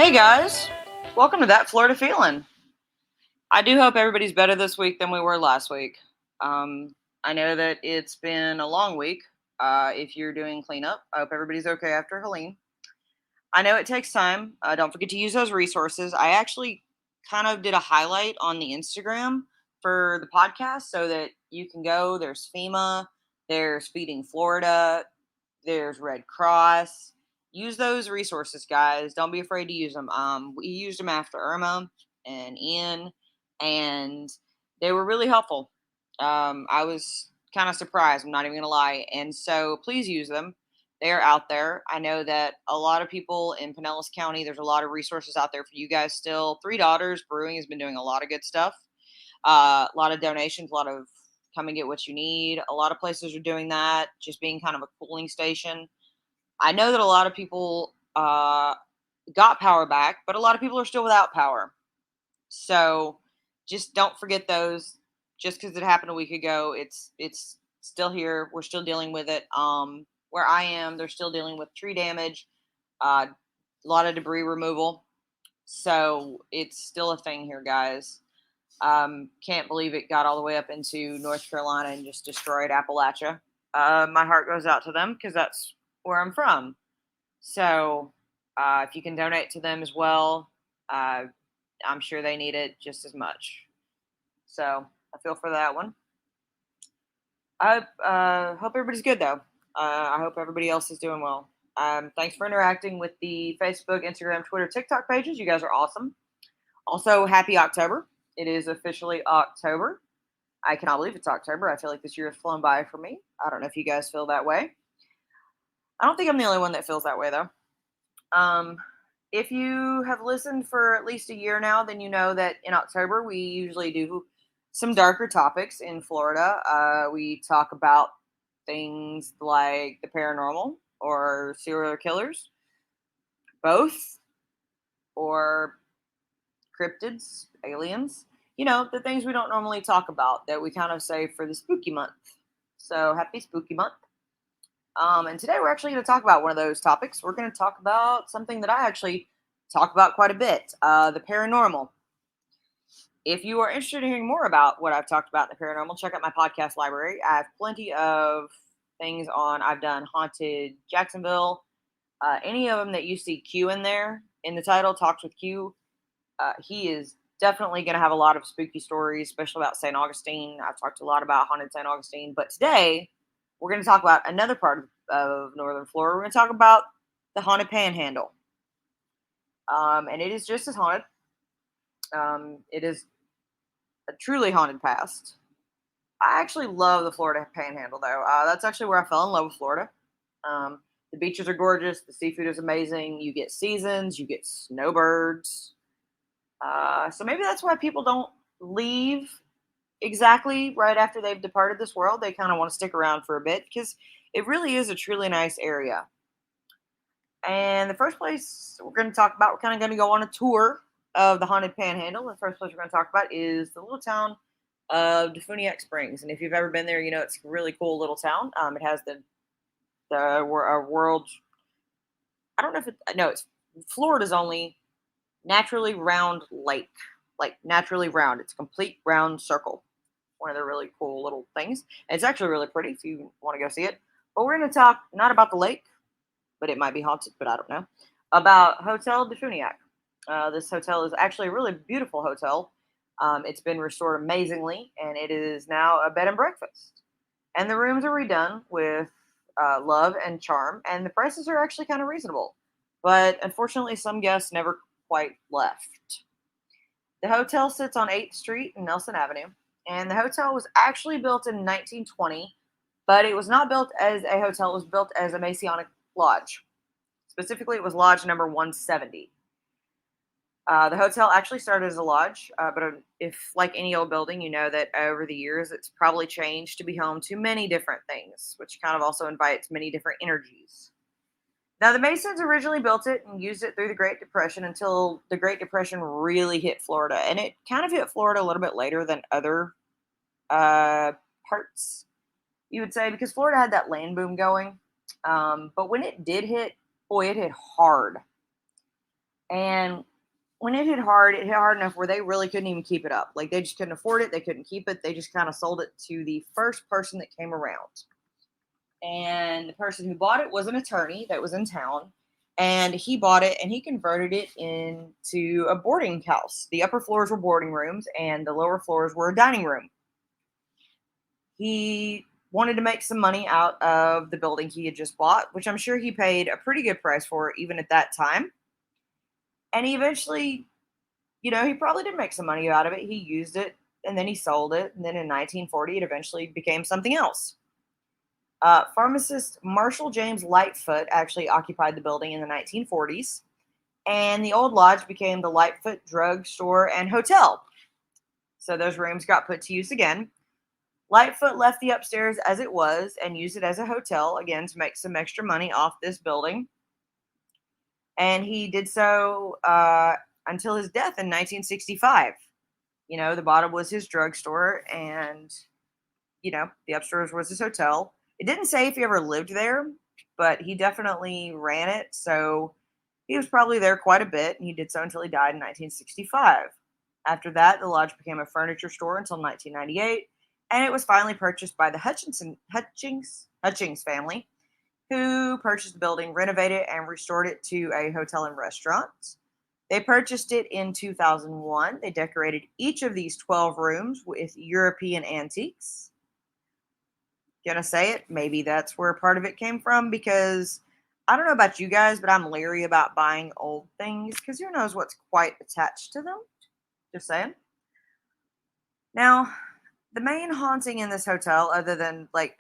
Hey guys, welcome to That Florida Feeling. I do hope everybody's better this week than we were last week. I know that it's been a long week. If you're doing cleanup, I hope everybody's okay after Helene. I know it takes time. Don't forget to use those resources. I actually kind of did a highlight on the Instagram for the podcast so that you can go. There's FEMA, there's Feeding Florida, there's Red Cross. Use those resources, guys. Don't be afraid to use them. We used them after Irma and Ian, and they were really helpful. I was kind of surprised. I'm not even gonna lie. And so, please use them. They're out there. I know that a lot of people in Pinellas County. There's a lot of resources out there for you guys. Still, Three Daughters Brewing has been doing a lot of good stuff. A lot of donations. A lot of come and get what you need. A lot of places are doing that. Just being kind of a cooling station. I know that a lot of people got power back, but a lot of people are still without power. So just don't forget those. Just because it happened a week ago, it's still here. We're still dealing with it. Where I am, they're still dealing with tree damage, a lot of debris removal. So it's still a thing here, guys. Can't believe it got all the way up into North Carolina and just destroyed Appalachia. My heart goes out to them because that's where I'm from. So if you can donate to them as well, I'm sure they need it just as much. So I feel for that one. I hope everybody's good though. I hope everybody else is doing well. Thanks for interacting with the Facebook, Instagram, Twitter, TikTok pages. You guys are awesome. Also, happy October. It is officially October. I cannot believe it's October. I feel like this year has flown by for me. I don't know if you guys feel that way. I don't think I'm the only one that feels that way though. If you have listened for at least a year now, then you know that in October we usually do some darker topics in Florida. We talk about things like the paranormal or serial killers, both, or cryptids, aliens. You know, the things we don't normally talk about that we kind of save for the spooky month. So happy spooky month. And today we're actually going to talk about one of those topics. We're going to talk about something that I actually talk about quite a bit, the paranormal. If you are interested in hearing more about what I've talked about in the paranormal, check out my podcast library. I have plenty of things on. I've done Haunted Jacksonville. Any of them that you see Q in there in the title, Talks with Q, he is definitely going to have a lot of spooky stories, especially about St. Augustine. I've talked a lot about Haunted St. Augustine, but today we're going to talk about another part of northern Florida. We're going to talk about the haunted Panhandle. And it is just as haunted. It is a truly haunted past. I actually love the Florida Panhandle, though. That's actually where I fell in love with Florida. The beaches are gorgeous. The seafood is amazing. You get seasons. You get snowbirds. So maybe that's why people don't leave exactly right after they've departed this world. They kind of want to stick around for a bit because it really is a truly nice area. And the first place we're going to talk about, we're kind of going to go on a tour of the haunted Panhandle. The first place we're going to talk about is the little town of Defuniak Springs. And if you've ever been there, you know it's a really cool little town. It has the world. I don't know if it. No, it's Florida's only naturally round lake, like naturally round. It's a complete round circle. One of the really cool little things. And it's actually really pretty if you want to go see it. But we're going to talk not about the lake, but it might be haunted, but I don't know, about Hotel Defuniak. This hotel is actually a really beautiful hotel. It's been restored amazingly, and it is now a bed and breakfast. And the rooms are redone with love and charm, and the prices are actually kind of reasonable. But unfortunately, some guests never quite left. The hotel sits on 8th Street and Nelson Avenue, and the hotel was actually built in 1920, but it was not built as a hotel, it was built as a Masonic lodge. Specifically, it was lodge number 170. The hotel actually started as a lodge, but if, like any old building, you know that over the years it's probably changed to be home to many different things, which kind of also invites many different energies. Now, the Masons originally built it and used it through the Great Depression until the Great Depression really hit Florida. And it kind of hit Florida a little bit later than other parts, you would say, because Florida had that land boom going. But when it did hit, boy, it hit hard. And when it hit hard enough where they really couldn't even keep it up. Like they just couldn't afford it. They couldn't keep it. They just kind of sold it to the first person that came around. And the person who bought it was an attorney that was in town. And he bought it and he converted it into a boarding house. The upper floors were boarding rooms and the lower floors were a dining room. He wanted to make some money out of the building he had just bought, which I'm sure he paid a pretty good price for even at that time. And he eventually, he probably did make some money out of it. He used it and then he sold it. And then in 1940, it eventually became something else. Pharmacist Marshall James Lightfoot actually occupied the building in the 1940s, and the old lodge became the Lightfoot Drug Store and Hotel. So those rooms got put to use again. Lightfoot left the upstairs as it was and used it as a hotel again to make some extra money off this building. And he did so until his death in 1965. The bottom was his drugstore, and the upstairs was his hotel. It didn't say if he ever lived there, but he definitely ran it. So he was probably there quite a bit, and he did so until he died in 1965. After that, the lodge became a furniture store until 1998, and it was finally purchased by the Hutchings family, who purchased the building, renovated it, and restored it to a hotel and restaurant. They purchased it in 2001. They decorated each of these 12 rooms with European antiques. Gonna say it, maybe that's where part of it came from, because I don't know about you guys, but I'm leery about buying old things because who knows what's quite attached to them. Just saying. Now, the main haunting in this hotel, other than like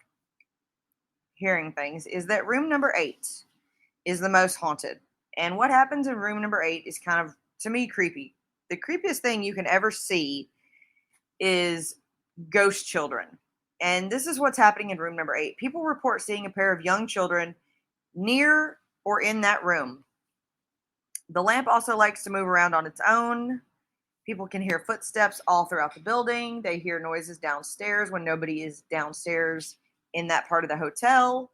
hearing things, is that room number 8 is the most haunted. And what happens in room number 8 is kind of, to me, creepy. The creepiest thing you can ever see is ghost children. And this is what's happening in room number 8. People report seeing a pair of young children near or in that room. The lamp also likes to move around on its own. People can hear footsteps all throughout the building. They hear noises downstairs when nobody is downstairs in that part of the hotel.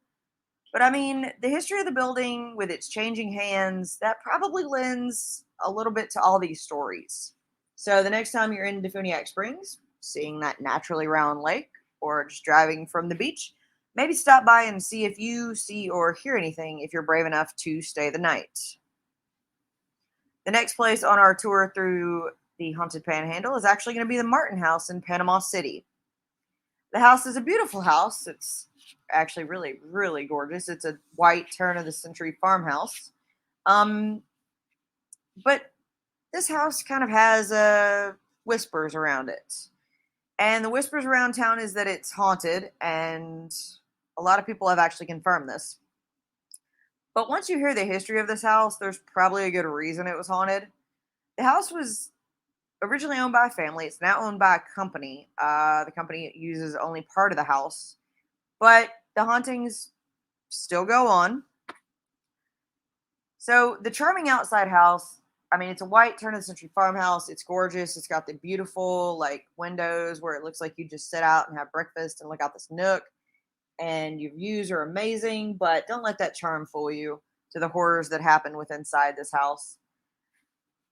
But I mean, the history of the building with its changing hands, that probably lends a little bit to all these stories. So the next time you're in Defuniak Springs, seeing that naturally round lake, or just driving from the beach, maybe stop by and see if you see or hear anything if you're brave enough to stay the night. The next place on our tour through the haunted Panhandle is actually going to be the Martin House in Panama City. The house is a beautiful house. It's actually really, really gorgeous. It's a white turn-of-the-century farmhouse. But this house kind of has whispers around it. And the whispers around town is that it's haunted, and a lot of people have actually confirmed this. But once you hear the history of this house, there's probably a good reason it was haunted. The house was originally owned by a family. It's now owned by a company. The company uses only part of the house, but the hauntings still go on. So the charming outside house, I mean, it's a white turn-of-the-century farmhouse. It's gorgeous. It's got the beautiful, windows where it looks like you just sit out and have breakfast and look out this nook. And your views are amazing, but don't let that charm fool you to the horrors that happen within inside this house.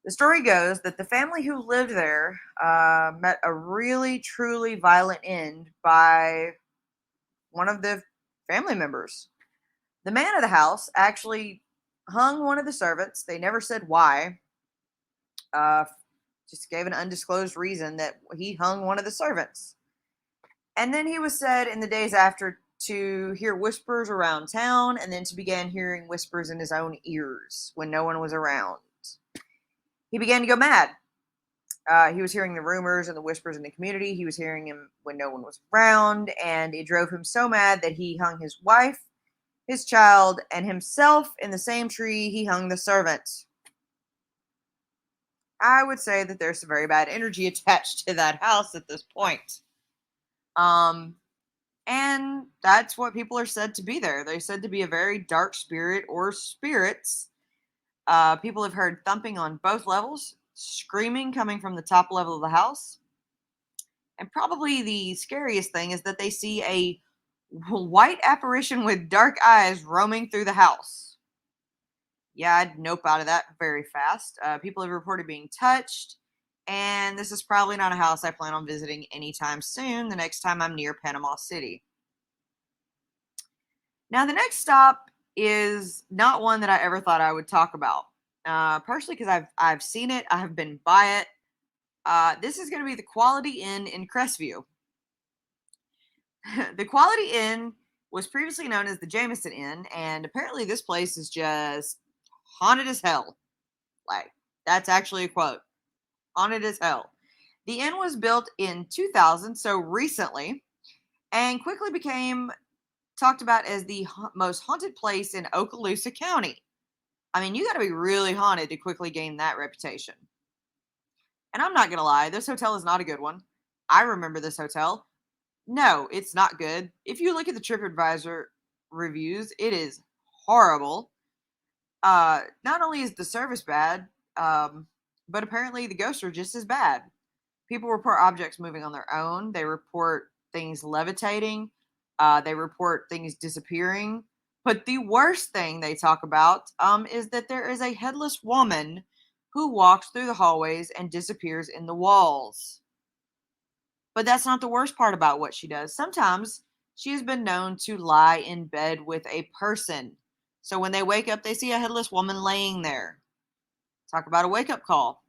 The story goes that the family who lived there met a really, truly violent end by one of the family members. The man of the house actually hung one of the servants. They never said why. Just gave an undisclosed reason that he hung one of the servants. And then he was said in the days after to hear whispers around town, and then to begin hearing whispers in his own ears when no one was around. He began to go mad. He was hearing the rumors and the whispers in the community. He was hearing them when no one was around, and it drove him so mad that he hung his wife, his child, and himself in the same tree he hung the servant. I would say that there's some very bad energy attached to that house at this point. And that's what people are said to be there. They're said to be a very dark spirit or spirits. People have heard thumping on both levels, screaming coming from the top level of the house. And probably the scariest thing is that they see a white apparition with dark eyes roaming through the house. Yeah, I'd nope out of that very fast. People have reported being touched, and this is probably not a house I plan on visiting anytime soon, the next time I'm near Panama City. Now, the next stop is not one that I ever thought I would talk about. Partially because I've seen it, I have been by it. This is going to be the Quality Inn in Crestview. The Quality Inn was previously known as the Jameson Inn, and apparently this place is just haunted as hell. Like, that's actually a quote. Haunted as hell. The inn was built in 2000, so recently, and quickly became talked about as the most haunted place in Okaloosa County. I mean, you got to be really haunted to quickly gain that reputation. And I'm not going to lie, this hotel is not a good one. I remember this hotel. No, it's not good. If you look at the TripAdvisor reviews, it is horrible. Not only is the service bad, but apparently the ghosts are just as bad. People report objects moving on their own. They report things levitating. They report things disappearing. But the worst thing they talk about is that there is a headless woman who walks through the hallways and disappears in the walls. But that's not the worst part about what she does. Sometimes she has been known to lie in bed with a person. So when they wake up, they see a headless woman laying there. Talk about a wake-up call.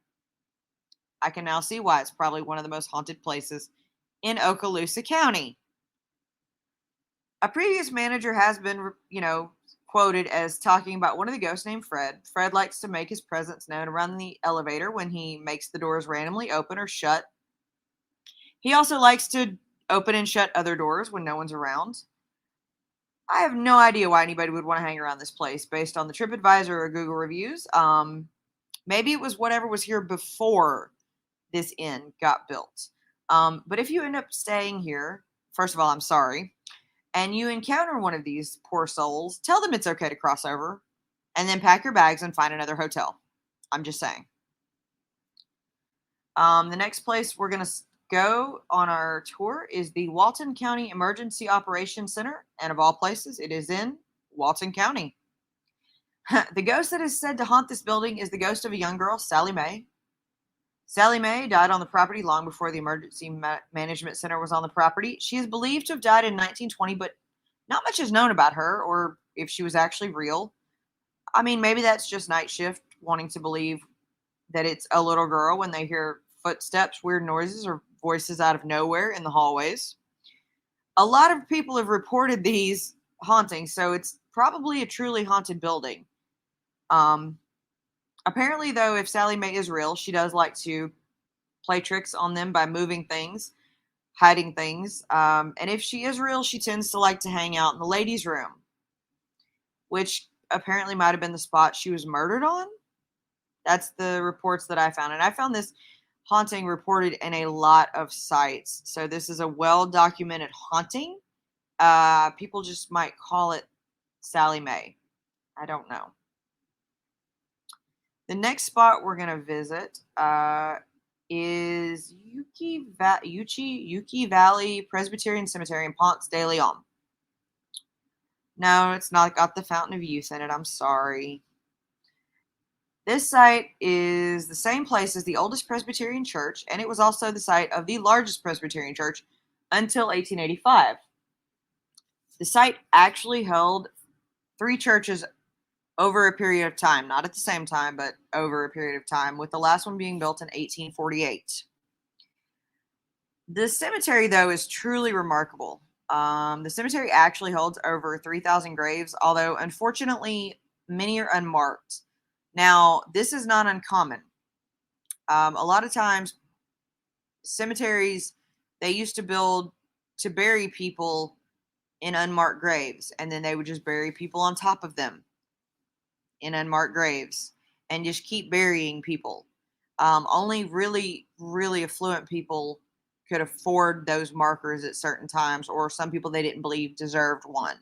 I can now see why it's probably one of the most haunted places in Okaloosa County. A previous manager has been, quoted as talking about one of the ghosts named Fred. Fred likes to make his presence known around the elevator when he makes the doors randomly open or shut. He also likes to open and shut other doors when no one's around. I have no idea why anybody would want to hang around this place based on the TripAdvisor or Google reviews. Maybe it was whatever was here before this inn got built. But if you end up staying here, first of all, I'm sorry, and you encounter one of these poor souls, tell them it's okay to cross over, and then pack your bags and find another hotel. I'm just saying. The next place we're going to go on our tour is the Walton County Emergency Operations Center, and of all places, it is in Walton County. The ghost that is said to haunt this building is the ghost of a young girl, Sally Mae. Sally Mae died on the property long before the Emergency Management Center was on the property. She is believed to have died in 1920, but not much is known about her or if she was actually real. I mean, maybe that's just night shift wanting to believe that it's a little girl when they hear footsteps, weird noises, or voices out of nowhere in the hallways. A lot of people have reported these hauntings, so it's probably a truly haunted building. Apparently, though, if Sally Mae is real, she does like to play tricks on them by moving things, hiding things. And if she is real, she tends to like to hang out in the ladies' room, which apparently might have been the spot she was murdered on. That's the reports that I found. And I found this haunting reported in a lot of sites. So this is a well-documented haunting. People just might call it Sally Mae. I don't know. The next spot we're going to visit is Yuki Valley Presbyterian Cemetery in Ponce de Leon. No, it's not got the Fountain of Youth in it. I'm sorry. This site is the same place as the oldest Presbyterian church, and it was also the site of the largest Presbyterian church until 1885. The site actually held 3 churches over a period of time, not at the same time, but over a period of time, with the last one being built in 1848. The cemetery, though, is truly remarkable. The cemetery actually holds over 3,000 graves, although unfortunately many are unmarked. Now, this is not uncommon. A lot of times, cemeteries, they used to build to bury people in unmarked graves, and then they would just bury people on top of them in unmarked graves and just keep burying people. Only really, really affluent people could afford those markers at certain times, or some people they didn't believe deserved one.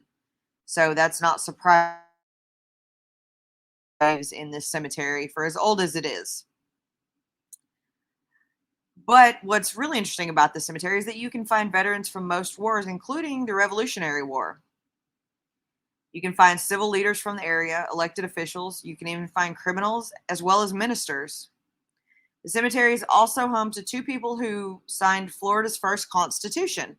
So that's not surprising in this cemetery for as old as it is. But what's really interesting about this cemetery is that you can find veterans from most wars, including the Revolutionary War. You can find civil leaders from the area, elected officials. You can even find criminals as well as ministers. The cemetery is also home to two people who signed Florida's first constitution.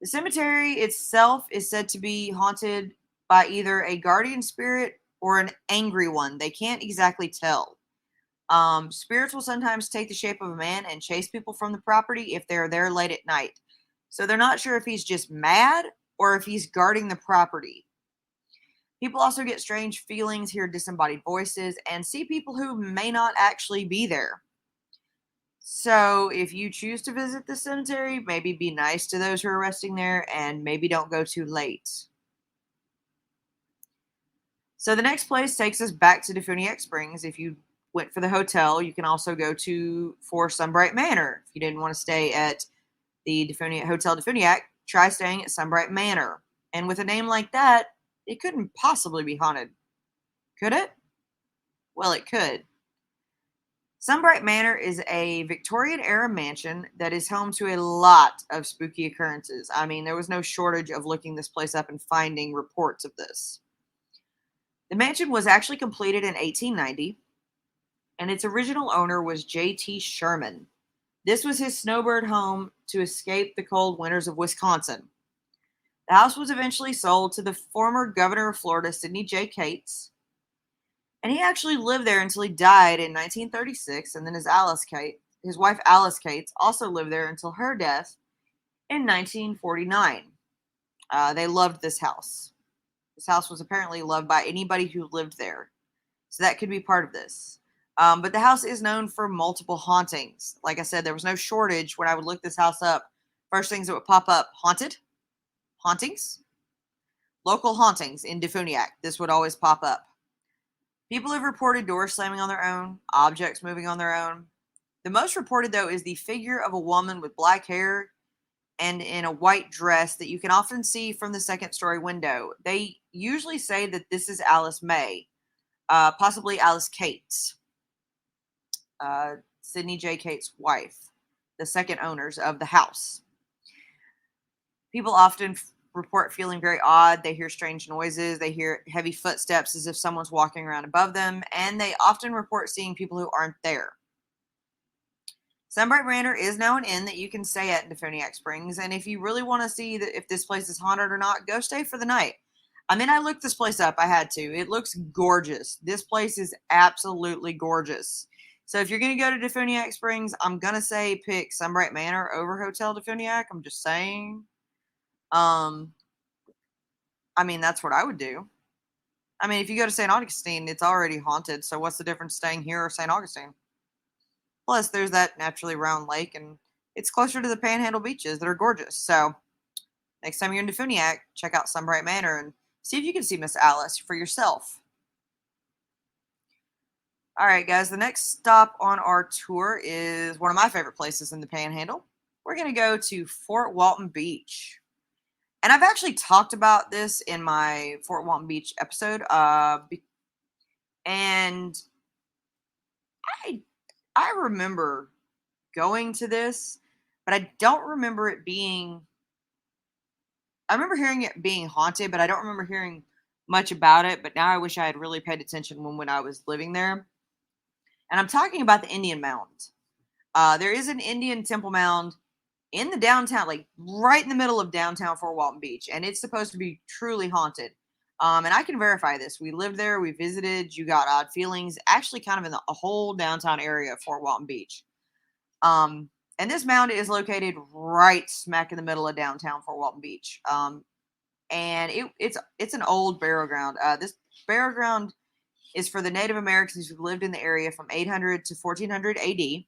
The cemetery itself is said to be haunted by either a guardian spirit or an angry one. They can't exactly tell. Spirits will sometimes take the shape of a man and chase people from the property if they're there late at night. So they're not sure if he's just mad or if he's guarding the property. People also get strange feelings, hear disembodied voices, and see people who may not actually be there. So if you choose to visit the cemetery, maybe be nice to those who are resting there and maybe don't go too late. So the next place takes us back to Defuniak Springs. If you went for the hotel, you can also go for Sunbright Manor. If you didn't want to stay at the Hotel Defuniak, try staying at Sunbright Manor. And with a name like that, it couldn't possibly be haunted. Could it? Well, it could. Sunbright Manor is a Victorian-era mansion that is home to a lot of spooky occurrences. I mean, there was no shortage of looking this place up and finding reports of this. The mansion was actually completed in 1890, and its original owner was J.T. Sherman. This was his snowbird home to escape the cold winters of Wisconsin. The house was eventually sold to the former governor of Florida, Sidney J. Cates, and he actually lived there until he died in 1936, and then his wife Alice Cates also lived there until her death in 1949. They loved this house. This house was apparently loved by anybody who lived there, so that could be part of this. But the house is known for multiple hauntings. Like I said, there was no shortage when I would look this house up. First things that would pop up: haunted, hauntings, local hauntings in Defuniak. This would always pop up. People have reported doors slamming on their own, objects moving on their own. The most reported, though, is the figure of a woman with black hair and in a white dress that you can often see from the second-story window. They usually say that this is Alice May, possibly Alice Cates, Sidney J. Cates' wife, the second owners of the house. People often report feeling very odd. They hear strange noises. They hear heavy footsteps as if someone's walking around above them. And they often report seeing people who aren't there. Sunbright Manor is now an inn that you can stay at in Defuniak Springs. And if you really want to see if this place is haunted or not, go stay for the night. I mean, I looked this place up. I had to. It looks gorgeous. This place is absolutely gorgeous. So if you're going to go to Defuniak Springs, I'm going to say pick Sunbright Manor over Hotel Defuniak. I'm just saying. I mean, that's what I would do. I mean, if you go to St. Augustine, it's already haunted. So what's the difference staying here or St. Augustine? Plus, there's that naturally round lake, and it's closer to the Panhandle beaches that are gorgeous. So next time you're in Defuniak, check out Sunbright Manor and see if you can see Miss Alice for yourself. All right, guys, the next stop on our tour is one of my favorite places in the Panhandle. We're going to go to Fort Walton Beach. And I've actually talked about this in my Fort Walton Beach episode. And I remember going to this, but I don't remember it being... I remember hearing it being haunted, but I don't remember hearing much about it. But now I wish I had really paid attention when I was living there. And I'm talking about the Indian Mound. There is an Indian temple mound in the downtown, like right in the middle of downtown Fort Walton Beach. And it's supposed to be truly haunted. And I can verify this. We lived there. We visited. You got odd feelings. Actually kind of in a whole downtown area of Fort Walton Beach. And this mound is located right smack in the middle of downtown Fort Walton Beach. And it's an old burial ground. This burial ground is for the Native Americans who lived in the area from 800 to 1400 AD.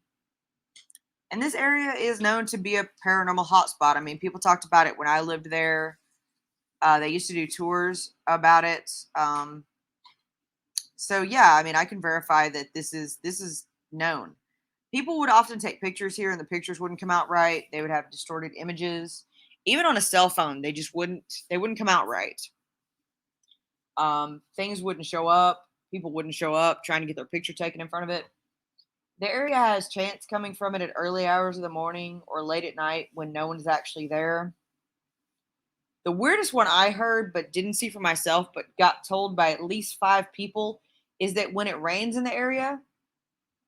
And this area is known to be a paranormal hotspot. I mean, people talked about it when I lived there. They used to do tours about it. So yeah, I mean, I can verify that this is known. People would often take pictures here, and the pictures wouldn't come out right. They would have distorted images. Even on a cell phone, they wouldn't come out right. Things wouldn't show up. People wouldn't show up trying to get their picture taken in front of it. The area has chants coming from it at early hours of the morning or late at night when no one's actually there. The weirdest one I heard but didn't see for myself, but got told by at least 5 people, is that when it rains in the area,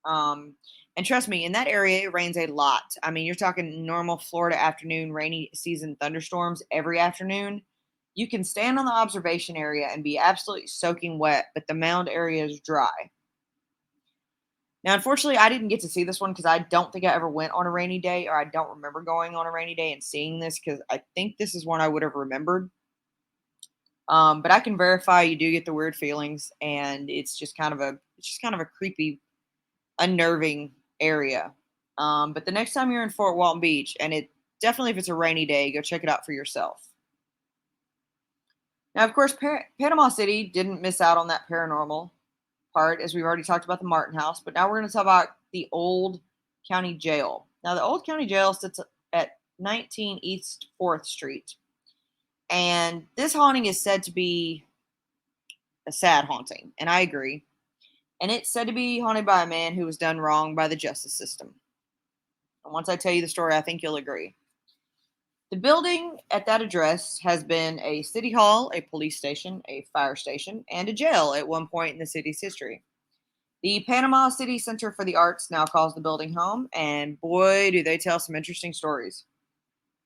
um, and trust me, in that area it rains a lot. I mean, you're talking normal Florida afternoon rainy season thunderstorms every afternoon. You can stand on the observation area and be absolutely soaking wet, but the mound area is dry. Now, unfortunately, I didn't get to see this one because I don't think I ever went on a rainy day, or I don't remember going on a rainy day and seeing this because I think this is one I would have remembered. But I can verify you do get the weird feelings, and it's just kind of a creepy, unnerving area. But the next time you're in Fort Walton Beach, and it definitely if it's a rainy day, go check it out for yourself. Now, of course, Panama City didn't miss out on that paranormal part, as we've already talked about the Martin House. But now we're going to talk about the Old County Jail. Now, the Old County Jail sits at 19 East 4th Street. And this haunting is said to be a sad haunting, and I agree. And it's said to be haunted by a man who was done wrong by the justice system. And once I tell you the story, I think you'll agree. The building at that address has been a city hall, a police station, a fire station, and a jail at one point in the city's history. The Panama City Center for the Arts now calls the building home, and boy, do they tell some interesting stories.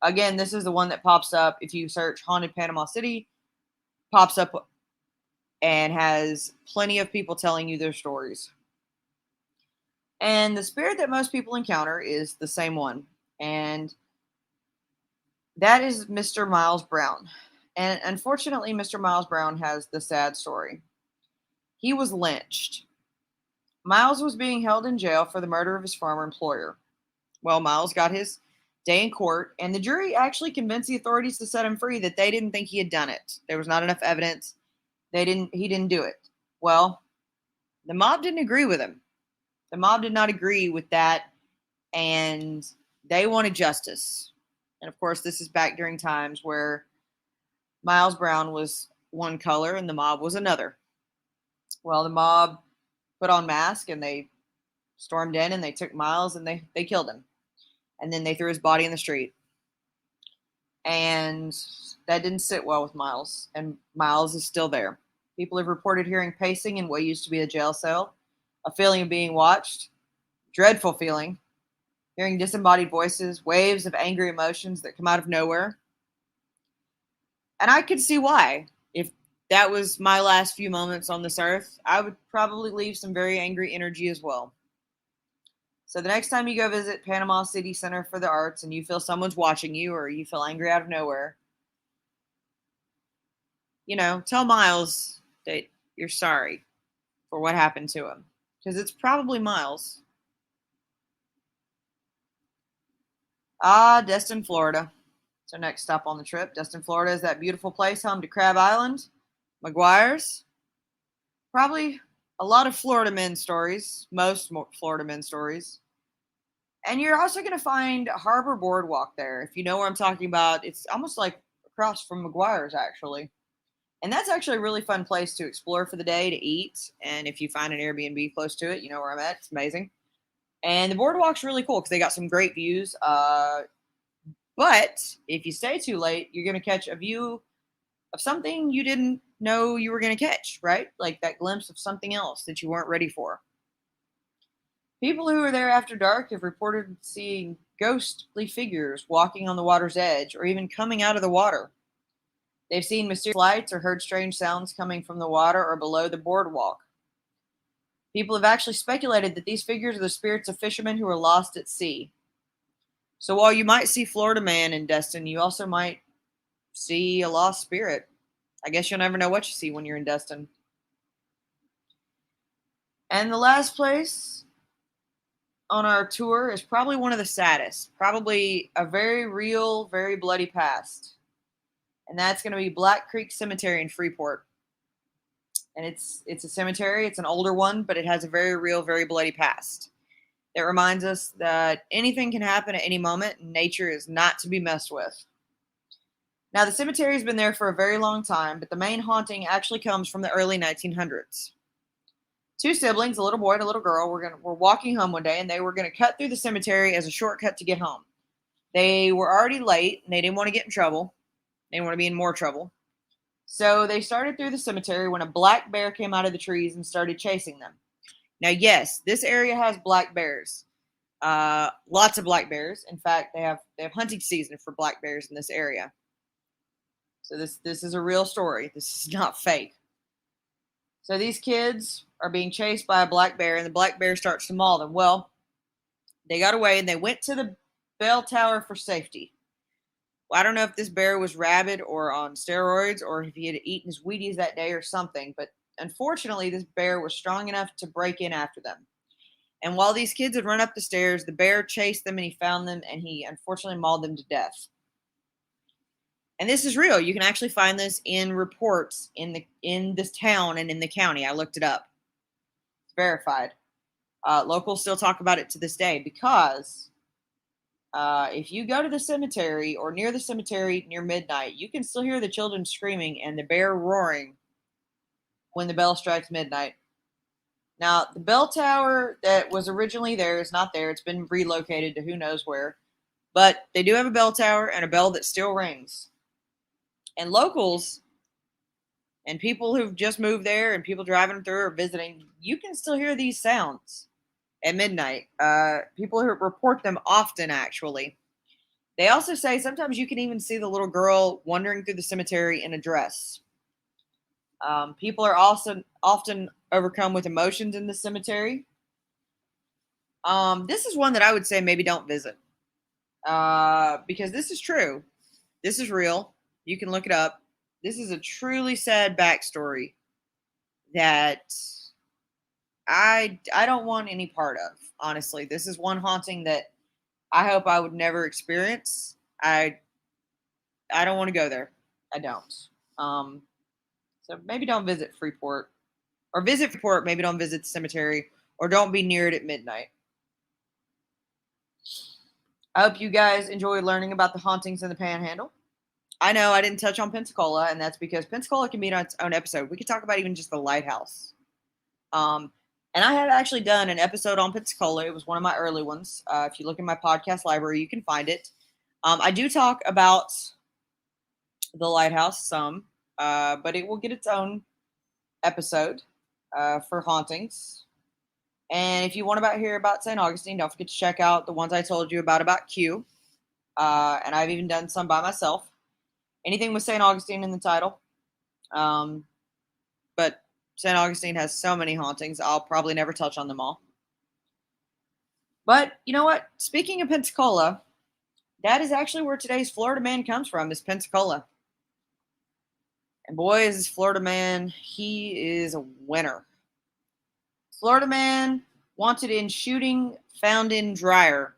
Again, this is the one that pops up if you search Haunted Panama City, pops up and has plenty of people telling you their stories. And the spirit that most people encounter is the same one, and that is Mr. Miles Brown. And unfortunately, Mr. Miles Brown has the sad story. He was lynched. Miles was being held in jail for the murder of his former employer. Well, Miles got his day in court, and the jury actually convinced the authorities to set him free that they didn't think he had done it. There was not enough evidence. He didn't do it. Well, the mob didn't agree with him. The mob did not agree with that, and they wanted justice. And of course, this is back during times where Miles Brown was one color and the mob was another. Well, the mob put on masks and they stormed in and they took Miles and they killed him. And then they threw his body in the street. And that didn't sit well with Miles. And Miles is still there. People have reported hearing pacing in what used to be a jail cell, a feeling of being watched, dreadful feeling, hearing disembodied voices, waves of angry emotions that come out of nowhere. And I could see why. If that was my last few moments on this earth, I would probably leave some very angry energy as well. So the next time you go visit Panama City Center for the Arts and you feel someone's watching you or you feel angry out of nowhere, tell Miles that you're sorry for what happened to him. Because it's probably Miles. Destin, Florida. So next stop on the trip. Destin, Florida is that beautiful place home to Crab Island, McGuire's. Probably a lot of Florida men stories, most Florida men stories. And you're also going to find Harbor Boardwalk there. If you know where I'm talking about, it's almost like across from McGuire's, actually. And that's actually a really fun place to explore for the day, to eat. And if you find an Airbnb close to it, you know where I'm at. It's amazing. And the boardwalk's really cool because they got some great views. But if you stay too late, you're going to catch a view of something you didn't know you were going to catch, right? Like that glimpse of something else that you weren't ready for. People who are there after dark have reported seeing ghostly figures walking on the water's edge or even coming out of the water. They've seen mysterious lights or heard strange sounds coming from the water or below the boardwalk. People have actually speculated that these figures are the spirits of fishermen who are lost at sea. So while you might see Florida Man in Destin, you also might see a lost spirit. I guess you'll never know what you see when you're in Destin. And the last place on our tour is probably one of the saddest. Probably a very real, very bloody past. And that's going to be Black Creek Cemetery in Freeport. And it's a cemetery. It's an older one, but it has a very real, very bloody past. It reminds us that anything can happen at any moment, and nature is not to be messed with. Now, the cemetery has been there for a very long time, but the main haunting actually comes from the early 1900s. Two siblings, a little boy and a little girl, were walking home one day, and they were going to cut through the cemetery as a shortcut to get home. They were already late, and they didn't want to get in trouble. They didn't want to be in more trouble. So they started through the cemetery when a black bear came out of the trees and started chasing them. Now, yes, this area has black bears. Lots of black bears. In fact, they have hunting season for black bears in this area. So this is a real story. This is not fake. So these kids are being chased by a black bear, and the black bear starts to maul them. Well, they got away, and they went to the bell tower for safety. Well, I don't know if this bear was rabid or on steroids, or if he had eaten his Wheaties that day or something, but unfortunately, this bear was strong enough to break in after them. And while these kids had run up the stairs, the bear chased them, and he found them, and he unfortunately mauled them to death. And this is real. You can actually find this in reports in this town and in the county. I looked it up. It's verified. Locals still talk about it to this day because if you go to the cemetery or near the cemetery near midnight, you can still hear the children screaming and the bear roaring when the bell strikes midnight. Now, the bell tower that was originally there is not there. It's been relocated to who knows where. But they do have a bell tower and a bell that still rings. And locals and people who've just moved there and people driving through or visiting, you can still hear these sounds at midnight. People who report them often, actually. They also say sometimes you can even see the little girl wandering through the cemetery in a dress. People are also often overcome with emotions in the cemetery. This is one that I would say maybe don't visit. Because this is true. This is real. You can look it up. This is a truly sad backstory that I don't want any part of, honestly. This is one haunting that I hope I would never experience. I don't want to go there. I don't. So maybe don't visit Freeport. Or visit Freeport, maybe don't visit the cemetery. Or don't be near it at midnight. I hope you guys enjoyed learning about the hauntings in the Panhandle. I know I didn't touch on Pensacola, and that's because Pensacola can be on its own episode. We could talk about even just the lighthouse. And I had actually done an episode on Pensacola. It was one of my early ones. If you look in my podcast library, you can find it. I do talk about the lighthouse some, but it will get its own episode for hauntings. And if you want to hear about St. Augustine, don't forget to check out the ones I told you about Q. And I've even done some by myself. Anything with St. Augustine in the title. But St. Augustine has so many hauntings, I'll probably never touch on them all. But you know what? Speaking of Pensacola, that is actually where today's Florida man comes from, is Pensacola. And boy, is this Florida man, he is a winner. Florida man wanted in shooting, found in dryer.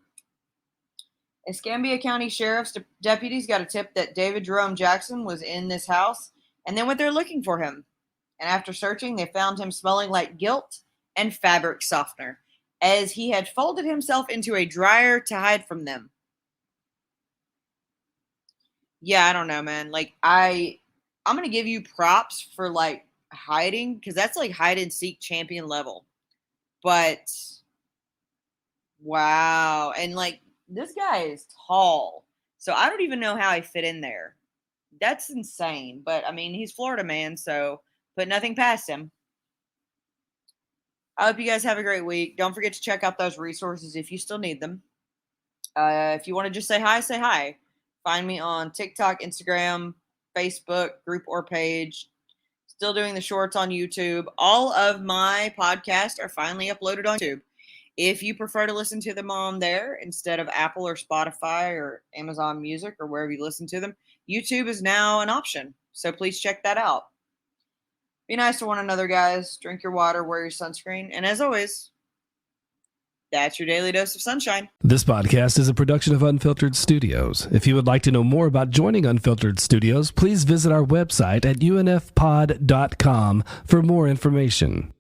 Escambia County Sheriff's deputies got a tip that David Jerome Jackson was in this house, and they went there looking for him. And after searching, they found him smelling like guilt and fabric softener, as he had folded himself into a dryer to hide from them. Yeah, I don't know, man. Like, I'm going to give you props for, like, hiding, because that's, like, hide-and-seek champion level. But, wow. And, like, this guy is tall, so I don't even know how he fit in there. That's insane. But, I mean, he's Florida man, so put nothing past him. I hope you guys have a great week. Don't forget to check out those resources if you still need them. If you want to just say hi, say hi. Find me on TikTok, Instagram, Facebook, group or page. Still doing the shorts on YouTube. All of my podcasts are finally uploaded on YouTube. If you prefer to listen to them on there instead of Apple or Spotify or Amazon Music or wherever you listen to them, YouTube is now an option. So please check that out. Be nice to one another, guys. Drink your water, wear your sunscreen. And as always, that's your daily dose of sunshine. This podcast is a production of Unfiltered Studios. If you would like to know more about joining Unfiltered Studios, please visit our website at unfpod.com for more information.